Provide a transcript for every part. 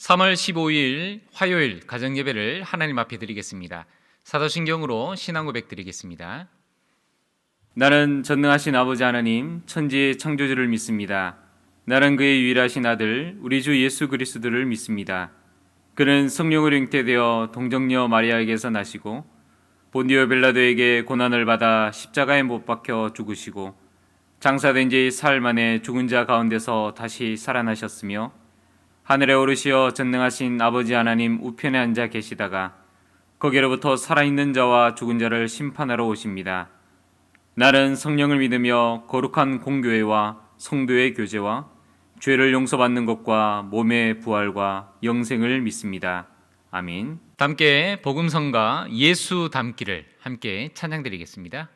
3월 15일 화요일 가정예배를 하나님 앞에 드리겠습니다. 사도신경으로 신앙 고백 드리겠습니다. 나는 전능하신 아버지 하나님 천지의 창조주를 믿습니다. 나는 그의 유일하신 아들 우리 주 예수 그리스도를 믿습니다. 그는 성령으로 잉태되어 동정녀 마리아에게서 나시고 본디오 빌라도에게 고난을 받아 십자가에 못 박혀 죽으시고 장사된 지 사흘 만에 죽은 자 가운데서 다시 살아나셨으며 하늘에 오르시어 전능하신 아버지 하나님 우편에 앉아 계시다가 거기로부터 살아있는 자와 죽은 자를 심판하러 오십니다. 나는 성령을 믿으며 거룩한 공교회와 성도의 교제와 죄를 용서받는 것과 몸의 부활과 영생을 믿습니다. 아멘. 함께 복음성가 예수 닮기를 함께 찬양드리겠습니다.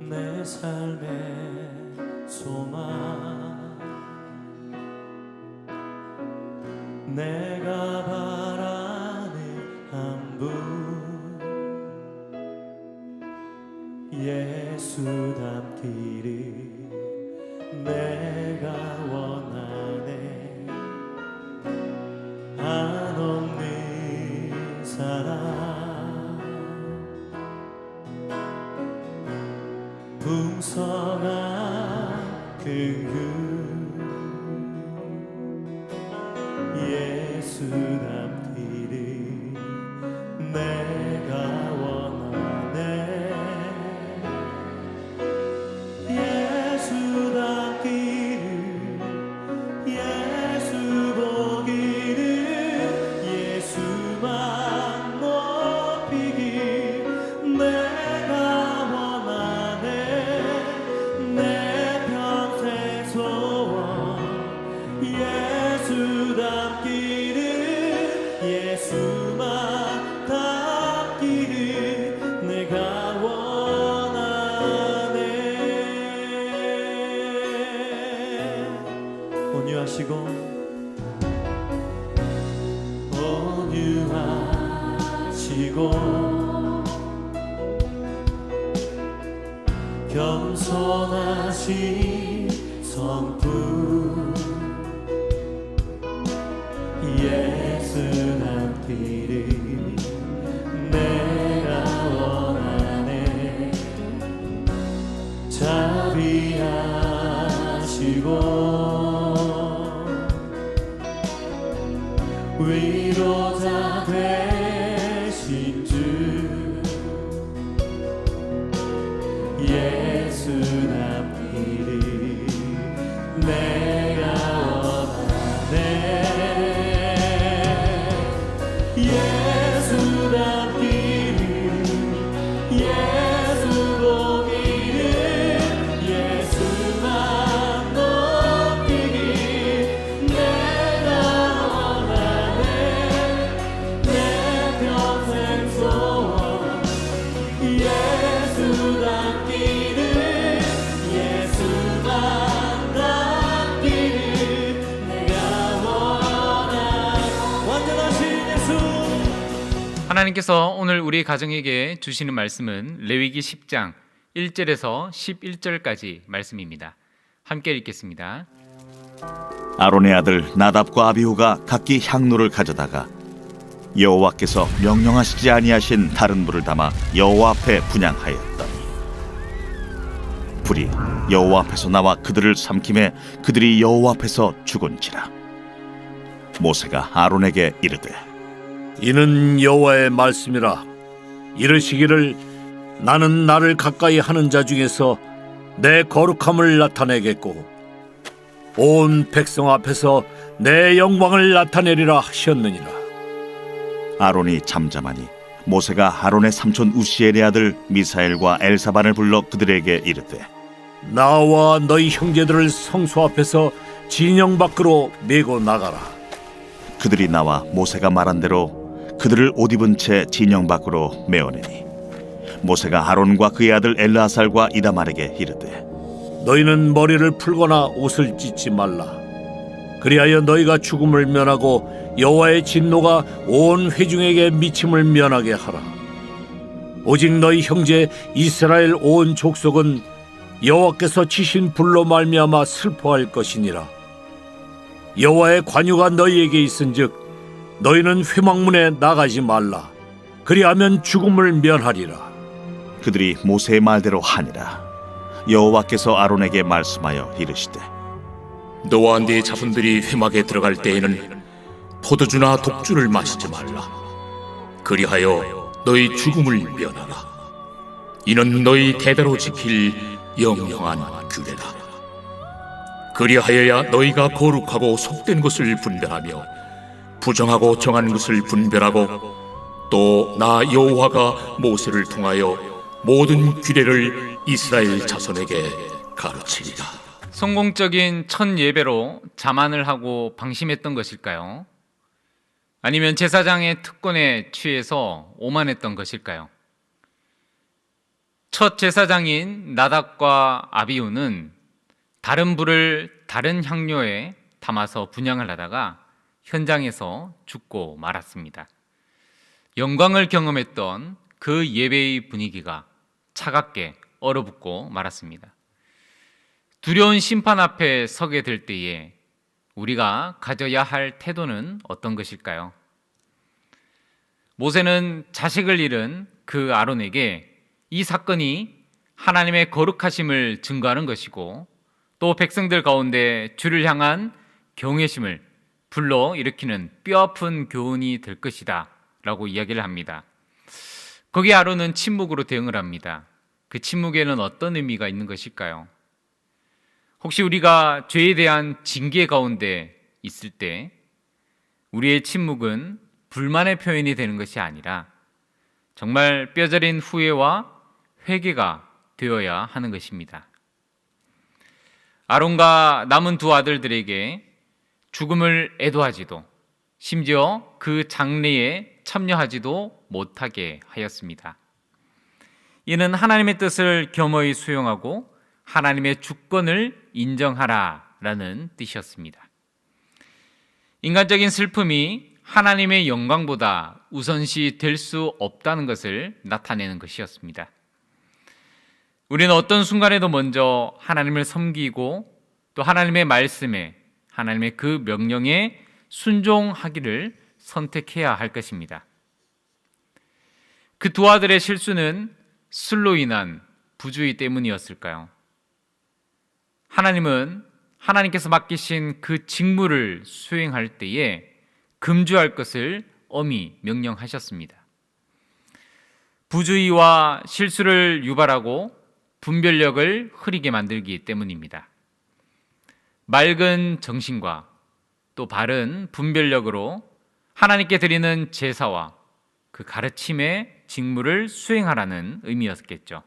내 삶의 소망 내가 바라는 한 분 예수 닮기를 내가 원하네. 한없는 사랑 풍성한 긍휼 예수 닮기를 내가 원하네. 예수 닮기를 예수 보기를 예수만 높이길 내가 원하네. 내 평생 소원 예수 닮기를 예수만 닮기를 내가 원하네. 온유하시고 겸손하신 성품 예수 닮기를 내가 원하네. 자비하시고 위로자 되신 주 예수 닮기를 내가 원하네. 예수 닮기를 예수 보기를 예수만 높이길 내가 원하네. 내 평생 소원 예수 닮기를 예수만 닮기를 내가 원하네. 완전하신 예수. 하나님께서 오늘 우리 가정에게 주시는 말씀은 레위기 10장 1절에서 11절까지 말씀입니다. 함께 읽겠습니다. 아론의 아들 나답과 아비후가 각기 향로를 가져다가 여호와께서 명령하시지 아니하신 다른 불을 담아 여호와 앞에 분향하였더니 불이 여호와 앞에서 나와 그들을 삼킴에 그들이 여호와 앞에서 죽은지라. 모세가 아론에게 이르되 이는 여호와의 말씀이라. 이르시기를 나는 나를 가까이 하는 자 중에서 내 거룩함을 나타내겠고 온 백성 앞에서 내 영광을 나타내리라 하셨느니라. 아론이 잠잠하니 모세가 아론의 삼촌 우시엘의 아들 미사엘과 엘사반을 불러 그들에게 이르되 나와 너희 형제들을 성소 앞에서 진영 밖으로 메고 나가라. 그들이 나와 모세가 말한 대로 그들을 옷 입은 채 진영 밖으로 메어내니 모세가 아론과 그의 아들 엘르아살과 이다말에게 이르되 너희는 머리를 풀거나 옷을 찢지 말라. 그리하여 너희가 죽음을 면하고 여호와의 진노가 온 회중에게 미침을 면하게 하라. 오직 너희 형제 이스라엘 온 족속은 여호와께서 치신 불로 말미암아 슬퍼할 것이니라. 여호와의 관유가 너희에게 있은즉 너희는 회막문에 나가지 말라. 그리하면 죽음을 면하리라. 그들이 모세의 말대로 하니라. 여호와께서 아론에게 말씀하여 이르시되 너와 네 자손들이 회막에 들어갈 때에는 포도주나 독주를 마시지 말라. 그리하여 너희 죽음을 면하라. 이는 너희 대대로 지킬 영영한 규례다. 그리하여야 너희가 거룩하고 속된 것을 분별하며 부정하고 정한 것을 분별하고 또 나 여호와가 모세를 통하여 모든 규례를 이스라엘 자손에게 가르치리라. 성공적인 첫 예배로 자만을 하고 방심했던 것일까요? 아니면 제사장의 특권에 취해서 오만했던 것일까요? 첫 제사장인 나답과 아비후는 다른 불을 다른 향료에 담아서 분향을 하다가 현장에서 죽고 말았습니다. 영광을 경험했던 그 예배의 분위기가 차갑게 얼어붙고 말았습니다. 두려운 심판 앞에 서게 될 때에 우리가 가져야 할 태도는 어떤 것일까요? 모세는 자식을 잃은 그 아론에게 이 사건이 하나님의 거룩하심을 증거하는 것이고 또 백성들 가운데 주를 향한 경외심을 불러일으키는 뼈아픈 교훈이 될 것이다 라고 이야기를 합니다. 거기에 아론은 침묵으로 대응을 합니다. 그 침묵에는 어떤 의미가 있는 것일까요? 혹시 우리가 죄에 대한 징계 가운데 있을 때 우리의 침묵은 불만의 표현이 되는 것이 아니라 정말 뼈저린 후회와 회개가 되어야 하는 것입니다. 아론과 남은 두 아들들에게 죽음을 애도하지도 심지어 그 장례에 참여하지도 못하게 하였습니다. 이는 하나님의 뜻을 겸허히 수용하고 하나님의 주권을 인정하라라는 뜻이었습니다. 인간적인 슬픔이 하나님의 영광보다 우선시 될 수 없다는 것을 나타내는 것이었습니다. 우리는 어떤 순간에도 먼저 하나님을 섬기고 또 하나님의 말씀에, 하나님의 그 명령에 순종하기를 선택해야 할 것입니다. 그 두 아들의 실수는 술로 인한 부주의 때문이었을까요? 하나님은 하나님께서 맡기신 그 직무를 수행할 때에 금주할 것을 엄히 명령하셨습니다. 부주의와 실수를 유발하고 분별력을 흐리게 만들기 때문입니다. 맑은 정신과 또 바른 분별력으로 하나님께 드리는 제사와 그 가르침의 직무를 수행하라는 의미였겠죠.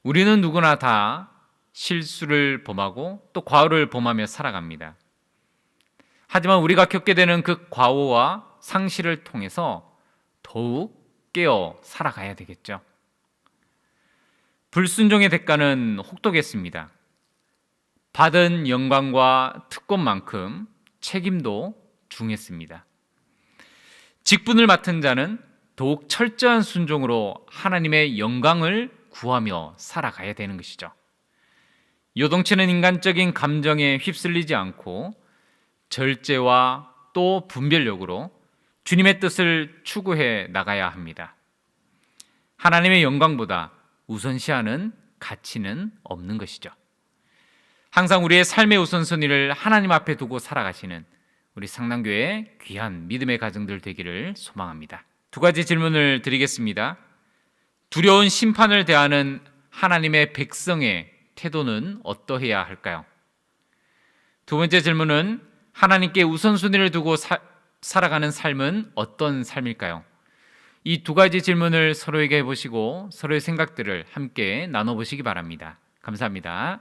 우리는 누구나 다 실수를 범하고 또 과오를 범하며 살아갑니다. 하지만 우리가 겪게 되는 그 과오와 상실을 통해서 더욱 깨어 살아가야 되겠죠. 불순종의 대가는 혹독했습니다. 받은 영광과 특권만큼 책임도 중했습니다. 직분을 맡은 자는 더욱 철저한 순종으로 하나님의 영광을 구하며 살아가야 되는 것이죠. 요동치는 인간적인 감정에 휩쓸리지 않고 절제와 또 분별력으로 주님의 뜻을 추구해 나가야 합니다. 하나님의 영광보다 우선시하는 가치는 없는 것이죠. 항상 우리의 삶의 우선순위를 하나님 앞에 두고 살아가시는 우리 상남교회 귀한 믿음의 가정들 되기를 소망합니다. 두 가지 질문을 드리겠습니다. 두려운 심판을 대하는 하나님의 백성의 태도는 어떠해야 할까요? 두 번째 질문은 하나님께 우선순위를 두고 살아가는 삶은 어떤 삶일까요? 이 두 가지 질문을 서로에게 해보시고 서로의 생각들을 함께 나눠보시기 바랍니다. 감사합니다.